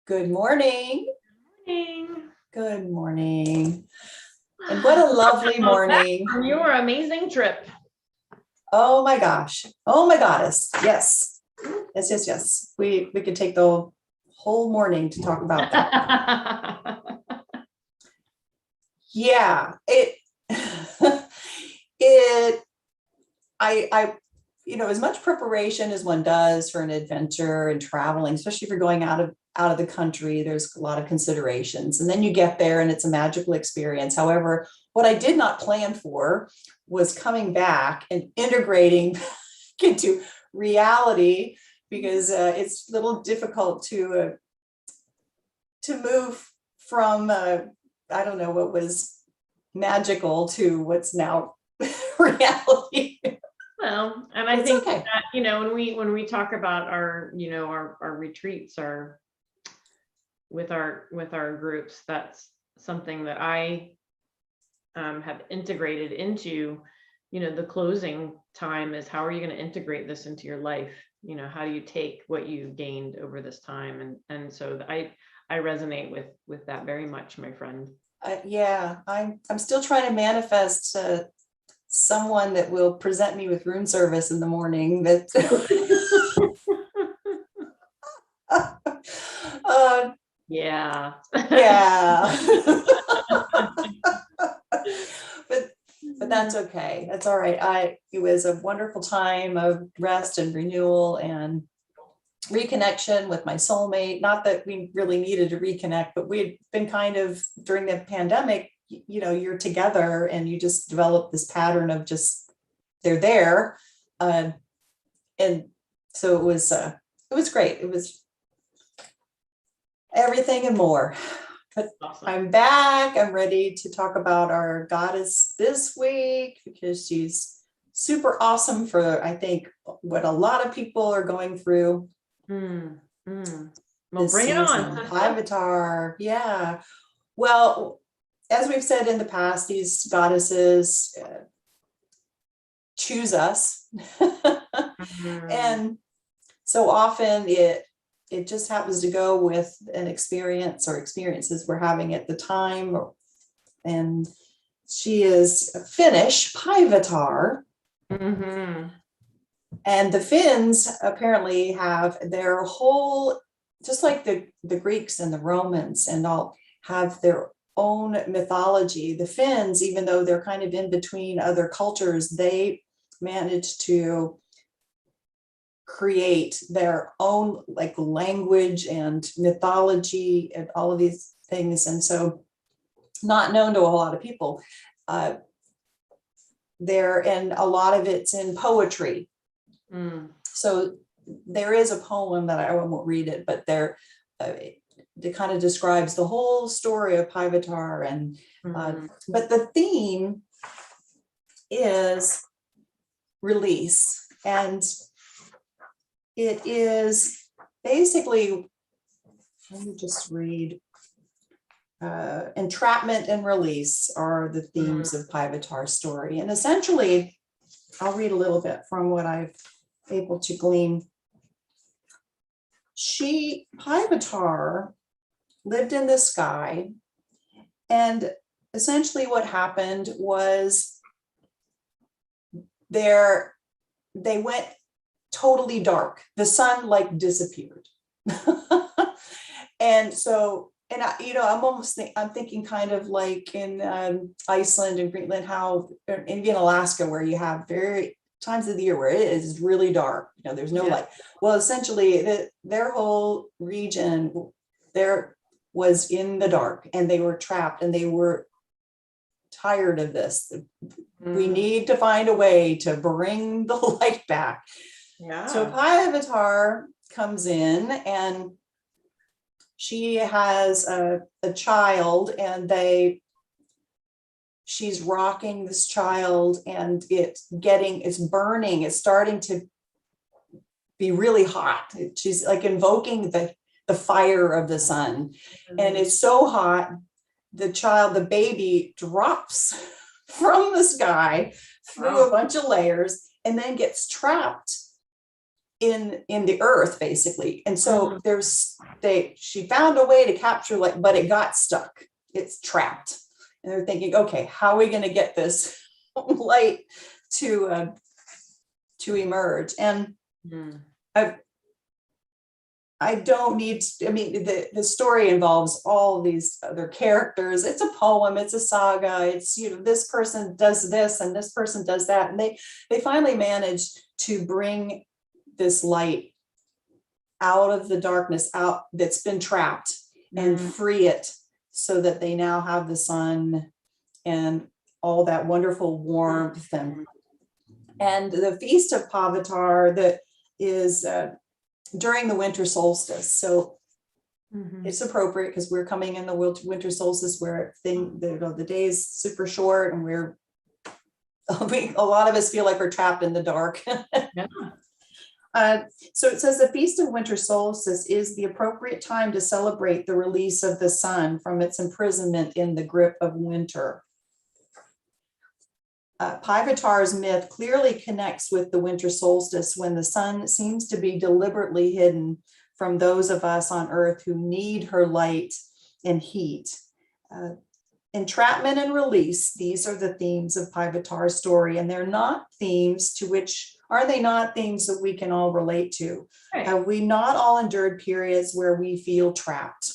Good morning. Morning. Good morning. And what a lovely Back morning. from your amazing trip. Oh my gosh. Oh my goddess. Yes. Yes, yes, yes. We could take the whole morning to talk about that. Yeah, it I as much preparation as one does for an adventure and traveling, especially if you're going out of the country, there's a lot of considerations. And then you get there and it's a magical experience. However, what I did not plan for was coming back and integrating into reality, because it's a little difficult to move from I don't know what was magical to what's now reality. Well, and I It's think okay. that, when we talk about our retreats are with our groups, that's something that I have integrated into, the closing time is, how are you going to integrate this into your life? How do you take what you gained over this time? And so I resonate with that very much, my friend. Yeah, I'm still trying to manifest someone that will present me with room service in the morning. That Yeah. yeah, but that's okay. That's all right. It was a wonderful time of rest and renewal and reconnection with my soulmate. Not that we really needed to reconnect, but we'd been kind of, during the pandemic, you're together and you just develop this pattern of just, they're there. And so it was great. It was everything and more. But Awesome. I'm back. I'm ready to talk about our goddess this week, because she's super awesome for, I think, what a lot of people are going through. Well, This bring it on, season. sister. Paivatar. Yeah. Well, as we've said in the past, these goddesses choose us. And so often it just happens to go with an experience or experiences we're having at the time. And she is Finnish, Paivatar. And the Finns apparently have their whole, just like the Greeks and the Romans and all, have their own mythology. The Finns, even though they're kind of in between other cultures, they managed to create their own like language and mythology and all of these things. And so not known to a whole lot of people. There, and a lot of it's in poetry. So there is a poem that I won't read it, but it kind of describes the whole story of Paivatar. And but the theme is release, and it is basically, let me just read. Entrapment and release are the themes of Paivatar's story. And essentially, I'll read a little bit from what I've able to glean. Paivatar lived in the sky, and essentially what happened was they went totally dark. The sun like disappeared. And so, and I'm thinking kind of like in Iceland and Greenland, how, and even Alaska, where you have very times of the year where it is really dark, there's no light. Well, essentially their whole region there was in the dark, and they were trapped, and they were tired of this. We need to find a way to bring the light back. So Paivatar comes in, and she has a child, and she's rocking this child, and it's burning. It's starting to be really hot. She's like invoking the fire of the sun. And it's so hot, the baby drops from the sky through a bunch of layers, and then gets trapped in the earth, basically. And so there's she found a way to capture light, but it got stuck. It's trapped. And they're thinking, okay, how are we going to get this light to emerge? And I don't need, I mean, the story involves all these other characters. It's a poem, it's a saga, it's, this person does this and this person does that. And they finally managed to bring this light out of the darkness, out that's been trapped, and free it so that they now have the sun and all that wonderful warmth. And the Feast of Paivatar that is during the winter solstice. So it's appropriate because we're coming in the winter solstice where the day is super short, and a lot of us feel like we're trapped in the dark. So it says the Feast of Winter Solstice is the appropriate time to celebrate the release of the sun from its imprisonment in the grip of winter. Paivatar's myth clearly connects with the winter solstice, when the sun seems to be deliberately hidden from those of us on Earth who need her light and heat. Entrapment and release, these are the themes of Paivatar's story, and they're not themes are they not themes that we can all relate to? Right. Have we not all endured periods where we feel trapped,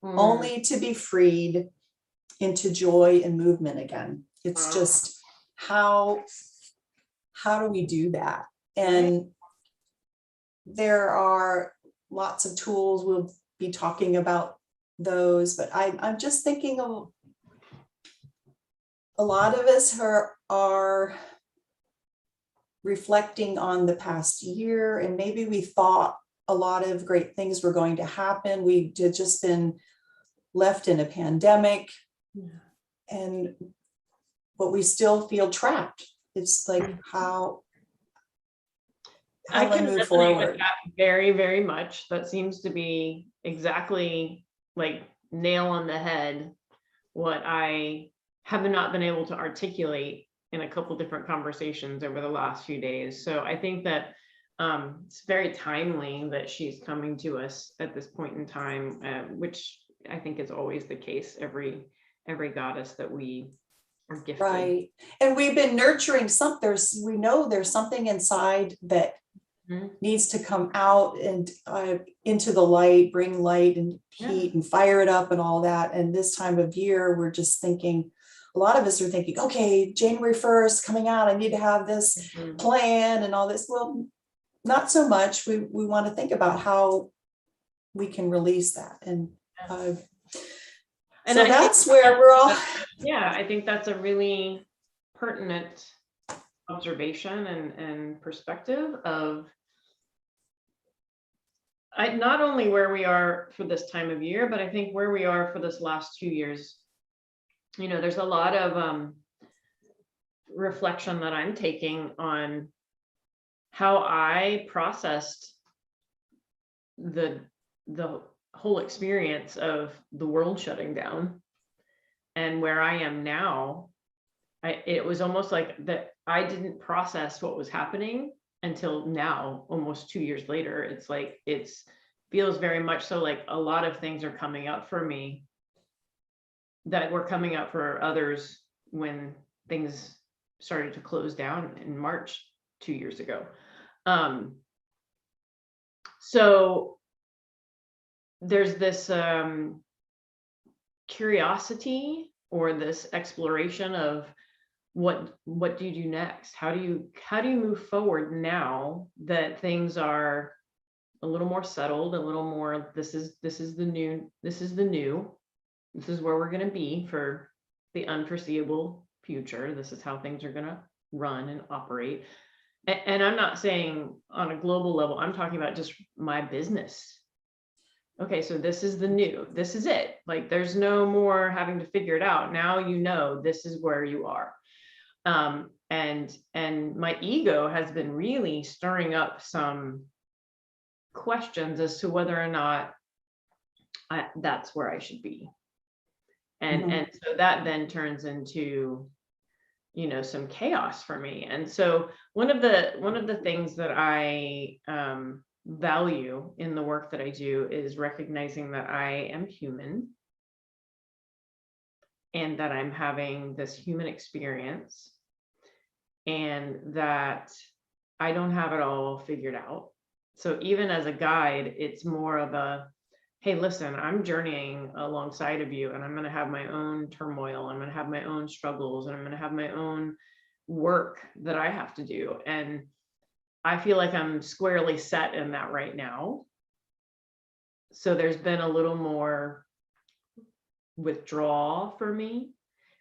only to be freed into joy and movement again? It's just, how do we do that? And there are lots of tools. We'll be talking about those, but I'm just thinking of a lot of us are reflecting on the past year, and maybe we thought a lot of great things were going to happen. We had just been left in a pandemic, but we still feel trapped. It's like, how I do I can move resonate forward? with that very, very much. That seems to be exactly like nail on the head what I have not been able to articulate in a couple different conversations over the last few days. So I think that it's very timely that she's coming to us at this point in time, which I think is always the case. Every goddess that we are gifted. Right. And we've been nurturing we know there's something inside that needs to come out and into the light, bring light and heat and fire it up and all that. And this time of year, we're just thinking, a lot of us are thinking, okay, January 1st coming out, I need to have this plan and all this. Well, not so much. We want to think about how we can release that. And so that's where we're all. Yeah, I think that's a really pertinent observation and perspective of not only where we are for this time of year, but I think where we are for this last 2 years. There's a lot of reflection that I'm taking on how I processed the whole experience of the world shutting down, and where I am now. It was almost like that I didn't process what was happening until now, almost 2 years later. It's like, feels very much so like a lot of things are coming up for me that were coming up for others when things started to close down in March 2 years ago. So there's this curiosity, or this exploration of what do you do next? How do you move forward now that things are a little more settled, a little more, this is the new, this is where we're going to be for the unforeseeable future. This is how things are going to run and operate. And I'm not saying on a global level, I'm talking about just my business. Okay, so this is the new, this is it. Like, there's no more having to figure it out. Now, this is where you are. And my ego has been really stirring up some questions as to whether or not that's where I should be. And so that then turns into, some chaos for me. And so one of the things that I value in the work that I do is recognizing that I am human and that I'm having this human experience and that I don't have it all figured out. So even as a guide, it's more of a, hey, listen, I'm journeying alongside of you and I'm going to have my own turmoil. I'm going to have my own struggles and I'm going to have my own work that I have to do. And I feel like I'm squarely set in that right now. So there's been a little more withdrawal for me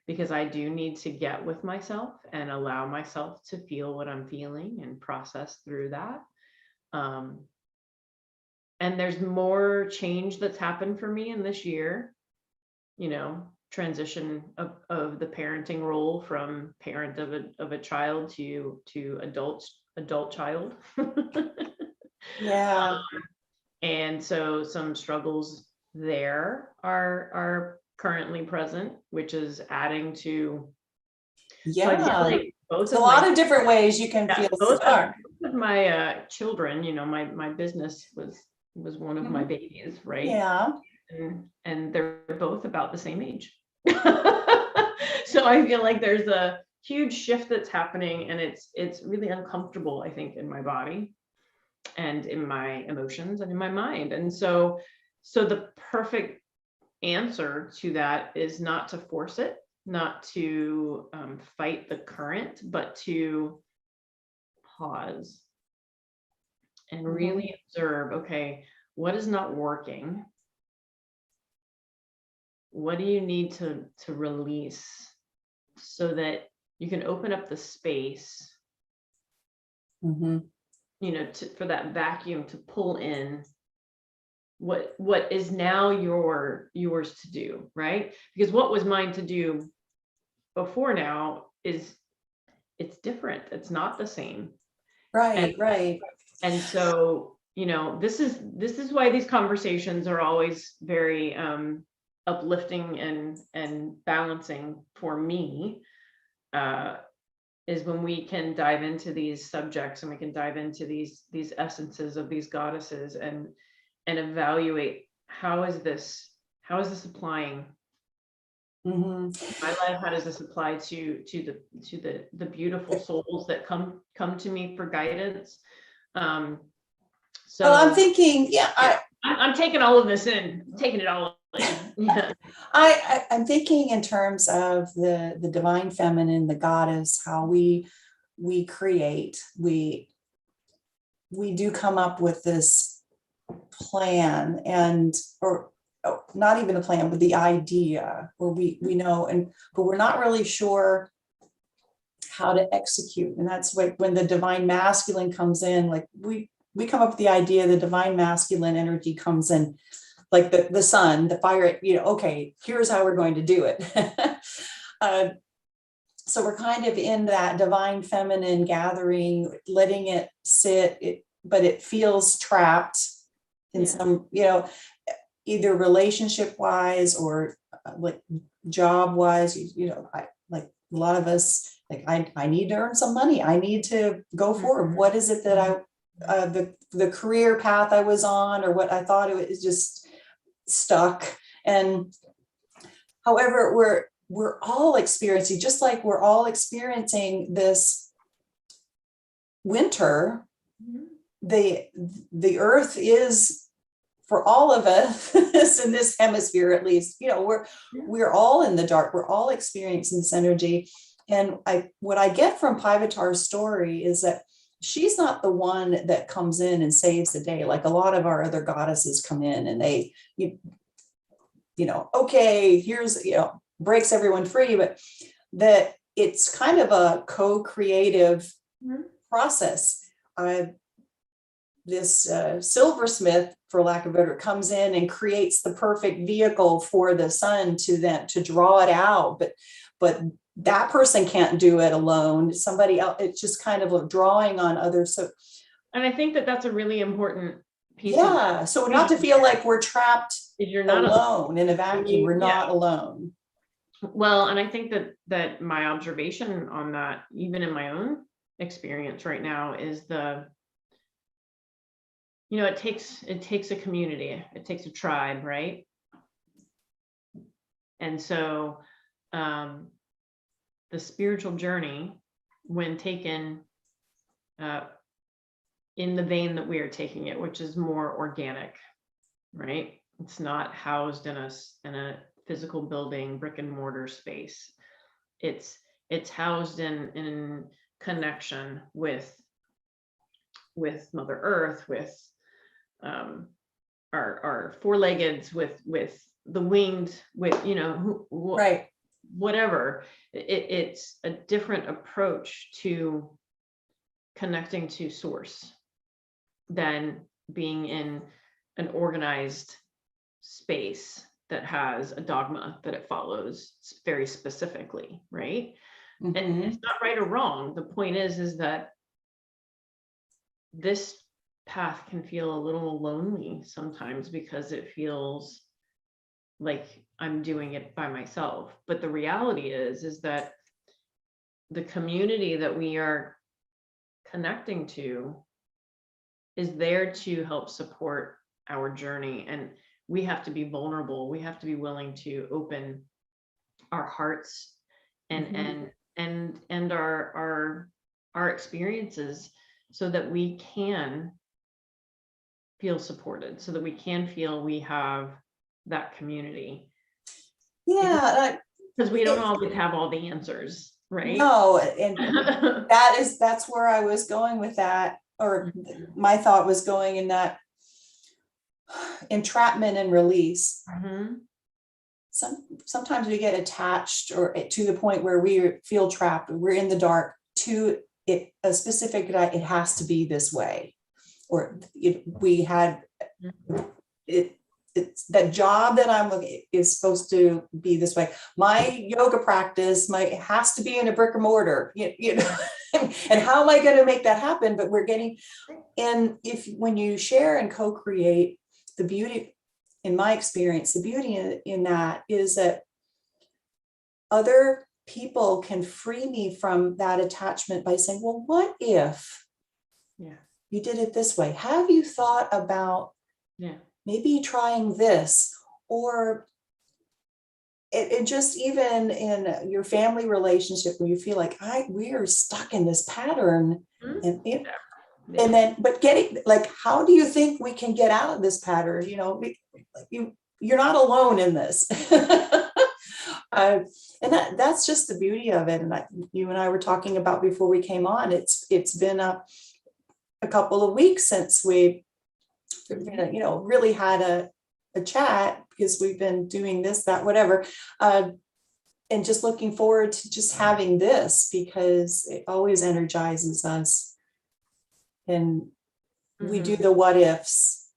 because I do need to get with myself and allow myself to feel what I'm feeling and process through that. And there's more change that's happened for me in this year, transition of the parenting role from parent of a child to adult child. Yeah. And so some struggles there are currently present, which is adding to. So I feel Yeah. like There's a lot of different ways you can feel stuck. both of my children, my business was one of my babies, right? Yeah. And they're both about the same age. So I feel like there's a huge shift that's happening, and it's really uncomfortable, I think, in my body and in my emotions and in my mind. And so the perfect answer to that is not to force it, not to fight the current, but to pause and really observe, okay, what is not working? What do you need to release so that you can open up the space, for that vacuum to pull in what is now yours to do, right? Because what was mine to do before now it's different. It's not the same. Right, right. And so, this is why these conversations are always very uplifting and balancing for me, is when we can dive into these subjects and we can dive into these essences of these goddesses and evaluate how is this applying my life? How does this apply to the beautiful souls that come to me for guidance? So I'm thinking, I'm taking all of this in, taking it all in. Yeah. I'm thinking in terms of the divine feminine, the goddess, how we create, we do come up with this plan or not even a plan, but the idea, or we know, but we're not really sure how to execute. And that's when the divine masculine comes in, like we come up with the idea, the divine masculine energy comes in, like the sun, the fire, okay, here's how we're going to do it. So we're kind of in that divine feminine gathering, letting it sit, but it feels trapped in some, either relationship wise or like job wise, like a lot of us, like I need to earn some money. I need to go forward. What is it that the career path I was on, or what I thought it was, just stuck. And however, we're all experiencing, just like we're all experiencing this winter, the earth is, for all of us in this hemisphere, at least, we're all in the dark. We're all experiencing this energy. And what I get from Paivatar's story is that she's not the one that comes in and saves the day. Like a lot of our other goddesses come in and they, okay, here's, breaks everyone free, but that it's kind of a co-creative process. This silversmith, for lack of a better, comes in and creates the perfect vehicle for the sun to draw it out, but that person can't do it alone. Somebody else, it's just kind of drawing on others. So, and I think that's a really important piece. So not to feel like we're trapped, you're not alone in a vacuum. We're not alone. Well, and I think that my observation on that, even in my own experience right now, is it takes a community, it takes a tribe, right? And so the spiritual journey, when taken in the vein that we are taking it, which is more organic, right? It's not housed in a physical building, brick and mortar space. It's housed in connection with Mother Earth, with our four-leggeds, with the winged, with Right. whatever. It's a different approach to connecting to source than being in an organized space that has a dogma that it follows very specifically, right? And it's not right or wrong. The point is that this path can feel a little lonely sometimes because it feels like I'm doing it by myself. But the reality is that the community that we are connecting to is there to help support our journey. And we have to be vulnerable. We have to be willing to open our hearts and our experiences so that we can feel supported, so that we can feel we have that community. Yeah. Because we don't always have all the answers, right? No, and that's where I was going with that, or my thought was going in that entrapment and release. Sometimes we get attached or to the point where we feel trapped, we're in the dark to it, a specific, it has to be this way, or we had it. It's that job that I'm looking is supposed to be this way. My yoga practice has to be in a brick and mortar, and how am I going to make that happen? But we're getting, and when you share and co-create, the beauty, in my experience, the beauty in that is that other people can free me from that attachment by saying, well, what if you did it this way? Have you thought about maybe trying this? Or it just, even in your family relationship, when you feel like we are stuck in this pattern, and then, but getting, like, how do you think we can get out of this pattern? You're not alone in this. And that's just the beauty of it. And you and I were talking about before we came on, it's been a couple of weeks since we really had a chat, because we've been doing this, that, whatever, and just looking forward to just having this, because it always energizes us. And we do the what ifs,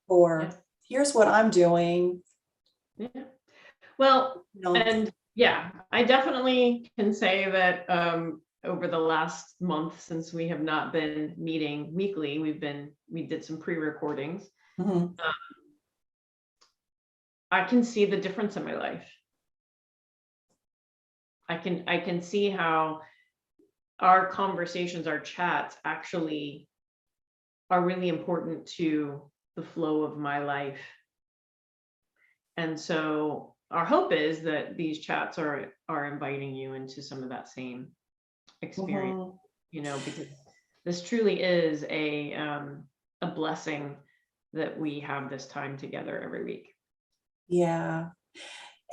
or here's what I'm doing. Well, and I definitely can say that over the last month, since we have not been meeting weekly, we did some pre-recordings. I can see the difference in my life. I can see how our conversations, our chats, actually are really important to the flow of my life. And so our hope is that these chats are inviting you into some of that same experience, because this truly is a blessing that we have this time together every week. Yeah.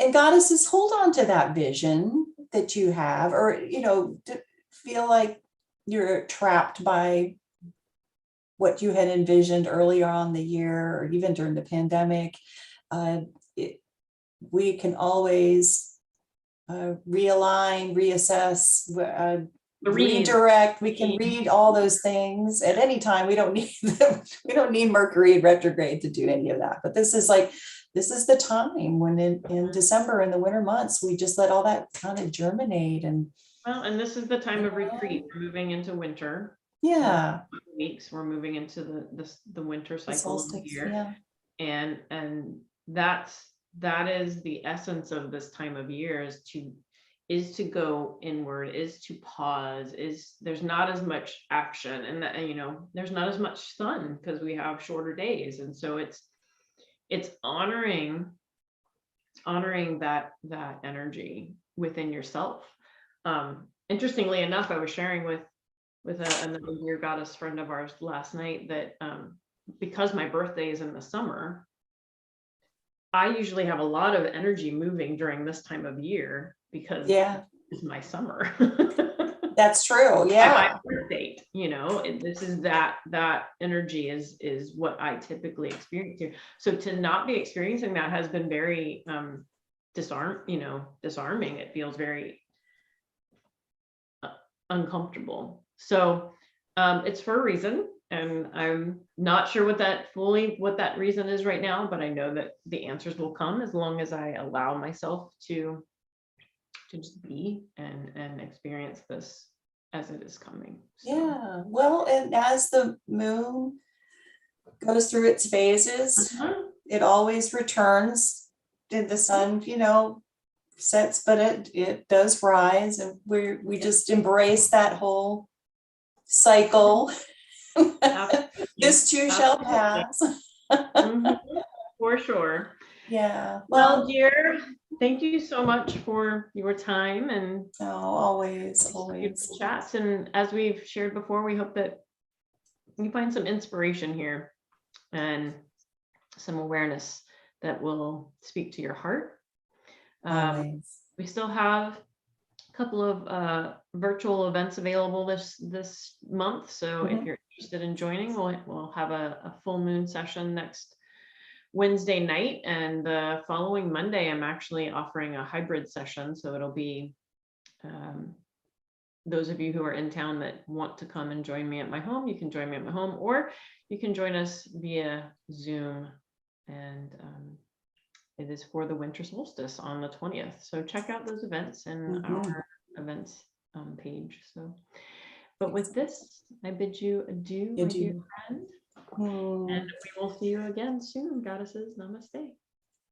And goddesses, hold on to that vision that you have, or, feel like you're trapped by what you had envisioned earlier on the year, or even during the pandemic. We can always realign, reassess, redirect. We can read all those things at any time. We don't need them. We don't need Mercury retrograde to do any of that. But this is the time when in December, in the winter months, we just let all that kind of germinate. And this is the time of retreat. We're moving into winter. Yeah. Weeks we're moving into the winter cycle of the year. Yeah. And that is the essence of this time of year, is to is to go inward, is to pause, is there's not as much action, and that, you know, there's not as much sun because we have shorter days. And so it's honoring that energy within yourself. Interestingly enough, I was sharing with another dear goddess friend of ours last night that because my birthday is in the summer, I usually have a lot of energy moving during this time of year because Yeah, it's my summer. that's true. By Yeah. my birth date, you know, this is that energy is what I typically experience here. So to not be experiencing that has been very disarming. It feels very uncomfortable. So it's for a reason, and I'm not sure what that reason is right now, but I know that the answers will come as long as I allow myself to just be and experience this as it is coming. So. Yeah. Well, and as the moon goes through its phases, it always returns. Did the sun, sets, but it does rise, and we just embrace that whole cycle. This too shall pass. For sure. Yeah. Well, dear, thank you so much for your time and always chats. And as we've shared before, we hope that you find some inspiration here and some awareness that will speak to your heart. We still have a couple of virtual events available this month. So if you're interested in joining, we'll have a full moon session next Wednesday night, and the following Monday I'm actually offering a hybrid session. So it'll be those of you who are in town that want to come and join me at my home, you can join me at my home, or you can join us via Zoom. And it is for the winter solstice on the 20th. So check out those events in our events page. So, but with this, I bid you adieu, my dear friend. And we will see you again soon, goddesses. Namaste.